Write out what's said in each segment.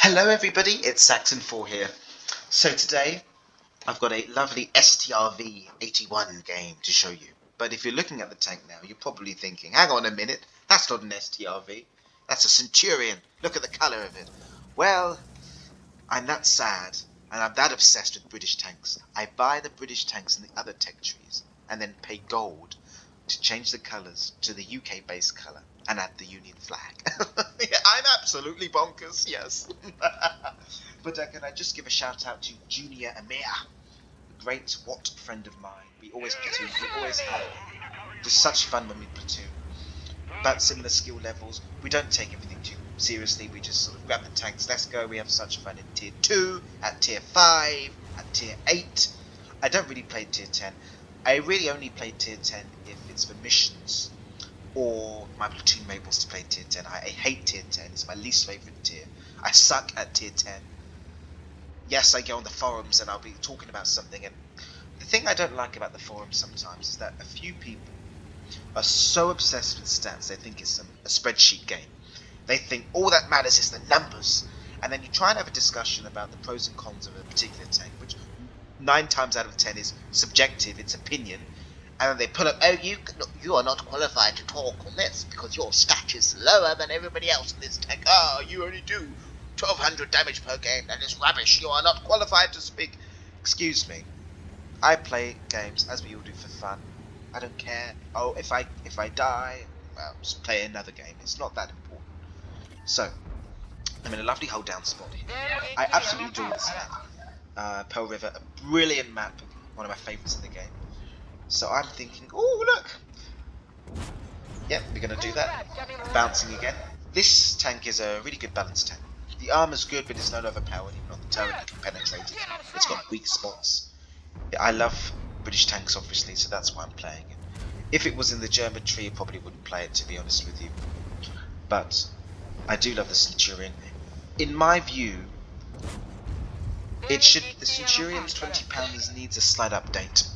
Hello everybody, it's Saxon4 here. So today I've got a lovely STRV-81 game to show you. But if you're looking at the tank now, you're probably thinking, hang on a minute, that's not an STRV, that's a Centurion, look at the colour of it. Well, I'm that sad, and I'm that obsessed with British tanks. I buy the British tanks in the other tech trees, and then pay gold to change the colours to the UK-based colour, and add the Union flag. I'm absolutely bonkers, yes. But can I just give a shout out to Junior Amir, a great Watt friend of mine. We always have just such fun when we platoon. About similar skill levels. We don't take everything too seriously. We just sort of grab the tanks, let's go. We have such fun in tier 2, at tier 5, at tier 8. I don't really play tier 10. I really only play tier 10 if it's for missions or my platoon mate wants to play tier 10. I hate tier 10. It's my least favourite tier. I suck at tier 10. Yes, I go on the forums and I'll be talking about something, and the thing I don't like about the forums sometimes is that a few people are so obsessed with stats they think it's a spreadsheet game. They think all that matters is the numbers, and then you try and have a discussion about the pros and cons of a particular tank, which 9 times out of 10 is subjective, it's opinion, and then they pull up, oh, you are not qualified to talk on this because your stat is lower than everybody else in this tank. Oh, you only do 1200 damage per game, that is rubbish, you are not qualified to speak. Excuse me, I play games as we all do for fun. I don't care. Oh, if I die, well, just play another game. It's not that important. So, I'm in a lovely hold down spot here. I absolutely adore this map. Pearl River, a brilliant map, one of my favourites in the game. So I'm thinking, oh look! Yep, we're going to do that. Bouncing again. This tank is a really good balanced tank. The armor's good, but it's not overpowered. Even on the turret, you can penetrate it. It's got weak spots. I love British tanks, obviously, so that's why I'm playing it. If it was in the German tree, I probably wouldn't play it, to be honest with you. But I do love the Centurion. In my view, the Centurion's 20 pounders needs a slight update.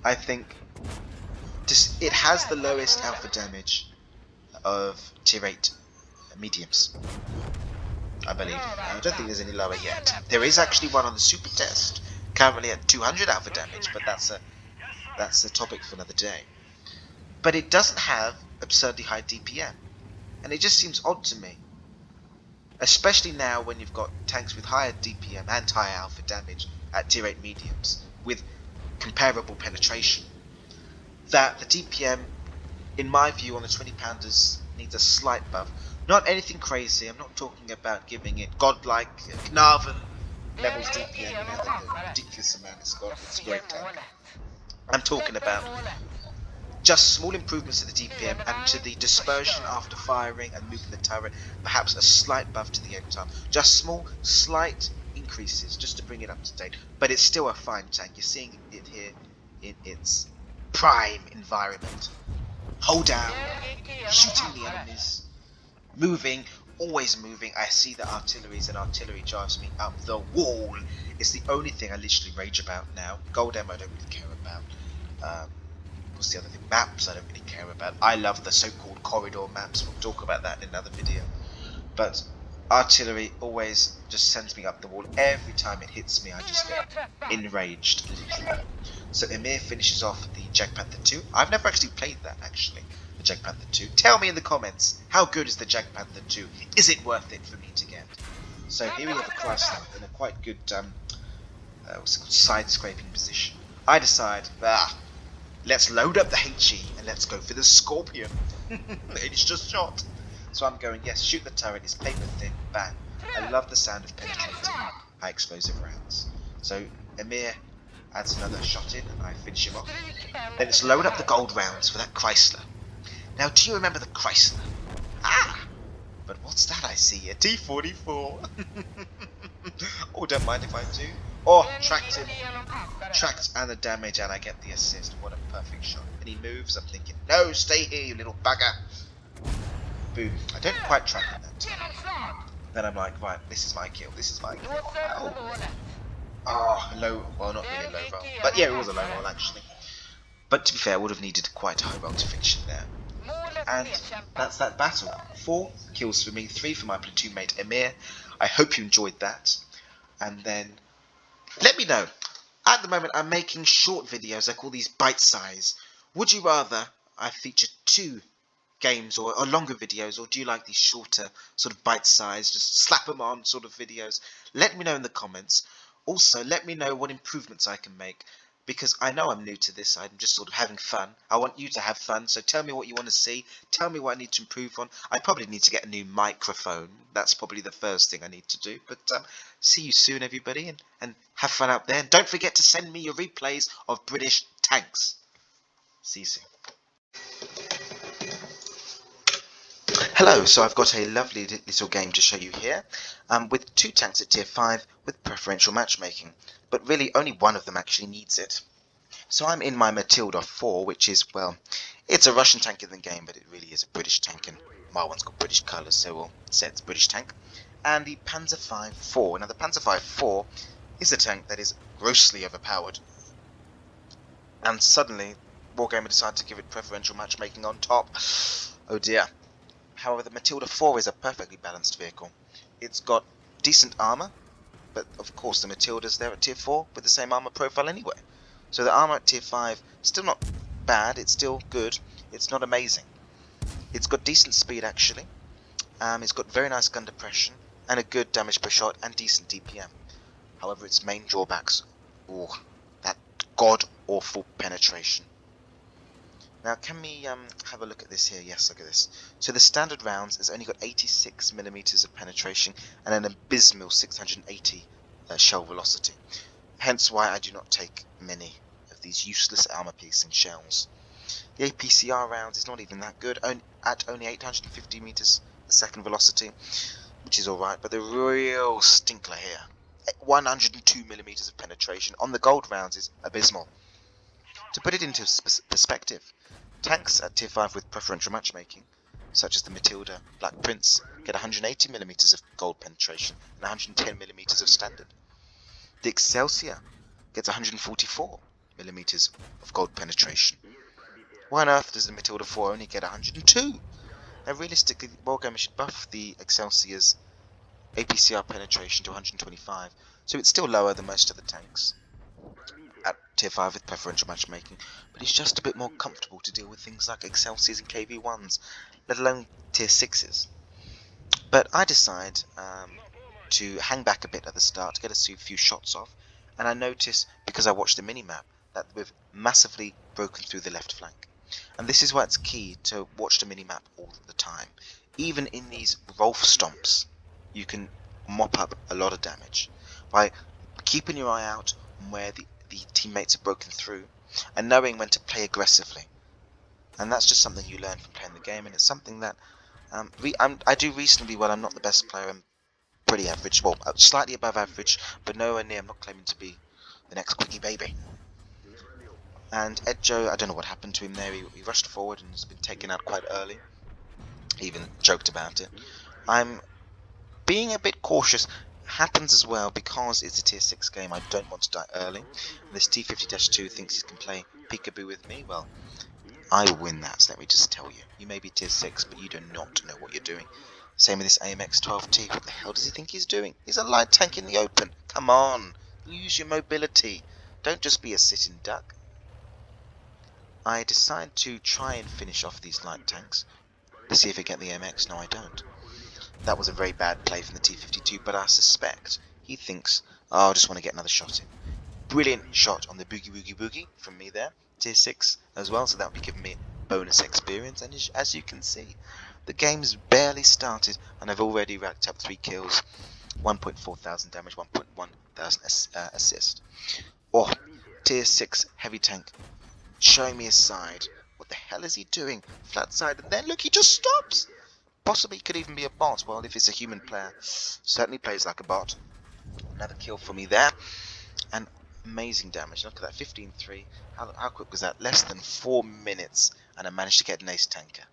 I think it has the lowest alpha damage of tier 8 mediums, I believe. I don't think there's any lower yet. There is actually one on the super test, currently at 200 alpha damage, but that's a topic for another day. But it doesn't have absurdly high DPM, and it just seems odd to me, especially now when you've got tanks with higher DPM and higher alpha damage at tier 8 mediums with comparable penetration, that the DPM, in my view, on the 20 pounders needs a slight buff. Not anything crazy. I'm not talking about giving it godlike Gnaven levels DPM, the ridiculous amount it's got. It's a great tank. I'm talking about just small improvements to the DPM and to the dispersion after firing and moving the turret. Perhaps a slight buff to the end time. Just small, slight increases just to bring it up to date. But it's still a fine tank. You're seeing it here in its prime environment. Hold down, shooting the enemies, moving, always moving. I see the artilleries, and artillery drives me up the wall. It's the only thing I literally rage about now. Gold ammo I don't really care about. What's the other thing? Maps I don't really care about. I love the so-called corridor maps. We'll talk about that in another video. But artillery always just sends me up the wall. Every time it hits me, I just get enraged, literally. So Emir finishes off the Jag Panther 2. I've never actually played that, actually, the Jag Panther 2. Tell me in the comments, how good is the Jag Panther 2? Is it worth it for me to get? So here we have a Chrysler in a quite good side-scraping position. I decide, let's load up the HE and let's go for the Scorpion. It's just shot. So I'm going, yes, shoot the turret, it's paper thin, bang. I love the sound of penetrating high explosive rounds. So Emir adds another shot in and I finish him off. Then it's load up the gold rounds for that Chrysler. Now, do you remember the Chrysler? But what's that I see? A T-44. Oh, don't mind if I do. Oh, tracked and the damage, and I get the assist. What a perfect shot. And he moves, I'm thinking, no, stay here, you little bugger. Boom. I don't quite track him that time. Then I'm like, right, this is my kill, this is my kill. Oh, low, well, not really low roll. But yeah, it was a low roll, actually. But to be fair, I would have needed quite a high roll to finish it there. And that's that battle. 4 kills for me, 3 for my platoon mate Emir. I hope you enjoyed that. And then let me know. At the moment, I'm making short videos. I call these bite size. Would you rather I feature 2 games or longer videos, or do you like these shorter sort of bite size, just slap them on sort of videos? Let me know in the comments. Also, let me know what improvements I can make, because I know I'm new to this. I'm just sort of having fun. I want you to have fun, so tell me what you want to see. Tell me what I need to improve on. I probably need to get a new microphone. That's probably the first thing I need to do. But see you soon, everybody, and have fun out there. And don't forget to send me your replays of British tanks. See you soon. Hello, so I've got a lovely little game to show you here, with 2 tanks at tier 5 with preferential matchmaking, but really only one of them actually needs it. So I'm in my Matilda 4, which is, well, it's a Russian tank in the game, but it really is a British tank, and Marwan's got British colours, so we'll say it's a British tank. And the Panzer V 4. Now the Panzer V 4 is a tank that is grossly overpowered, and suddenly Wargamer decided to give it preferential matchmaking on top. Oh dear. However, the Matilda 4 is a perfectly balanced vehicle. It's got decent armour, but of course the Matilda's there at tier 4 with the same armour profile anyway. So the armour at tier 5, still not bad, it's still good, it's not amazing. It's got decent speed actually, it's got very nice gun depression, and a good damage per shot and decent DPM. However, its main drawbacks, that god-awful penetration. Now, can we have a look at this here? Yes, look at this. So the standard rounds has only got 86mm of penetration and an abysmal 680 shell velocity. Hence why I do not take many of these useless armor-piercing shells. The APCR rounds is not even that good, at only 850 meters a second velocity, which is alright, but the real stinkler here, 102mm of penetration on the gold rounds is abysmal. To put it into perspective, tanks at tier 5 with preferential matchmaking, such as the Matilda Black Prince, get 180mm of gold penetration and 110mm of standard. The Excelsior gets 144mm of gold penetration. Why on earth does the Matilda 4 only get 102? Now realistically, Wargamer should buff the Excelsior's APCR penetration to 125, so it's still lower than most of the tanks at tier 5 with preferential matchmaking, but it's just a bit more comfortable to deal with things like Excelsiors and KV1s, let alone tier 6s. But I decide to hang back a bit at the start to get a few shots off, and I notice, because I watched the minimap, that we've massively broken through the left flank. And this is why it's key to watch the minimap all the time. Even in these Rolf stomps, you can mop up a lot of damage by keeping your eye out on where the teammates have broken through and knowing when to play aggressively. And that's just something you learn from playing the game, and it's something that I do reasonably well. I'm not the best player, I'm pretty average, well, slightly above average, but nowhere near. I'm not claiming to be the next Quickie Baby. And Ed Joe, I don't know what happened to him there. He rushed forward and has been taken out quite early. He even joked about it. I'm being a bit cautious. Happens as well because it's a tier 6 game. I don't want to die early. This T50-2 thinks he can play peekaboo with me. Well, I will win that, so let me just tell you. You may be tier 6, but you do not know what you're doing. Same with this AMX-12T. What the hell does he think he's doing? He's a light tank in the open. Come on, use your mobility. Don't just be a sitting duck. I decide to try and finish off these light tanks. Let's see if I get the AMX. No, I don't. That was a very bad play from the T52, but I suspect he thinks, oh, I just want to get another shot in. Brilliant shot on the boogie boogie boogie from me there. Tier 6 as well, so that will be giving me bonus experience. And as you can see, the game's barely started and I've already racked up 3 kills, 1.4 thousand damage, 1.1 thousand assist. Oh, tier 6 heavy tank showing me his side. What the hell is he doing? Flat side, and then look, he just stops. Possibly could even be a bot. Well, if it's a human player, certainly plays like a bot. Another kill for me there, and amazing damage. Look at that, 15-3. How quick was that? Less than 4 minutes, and I managed to get an ace tanker.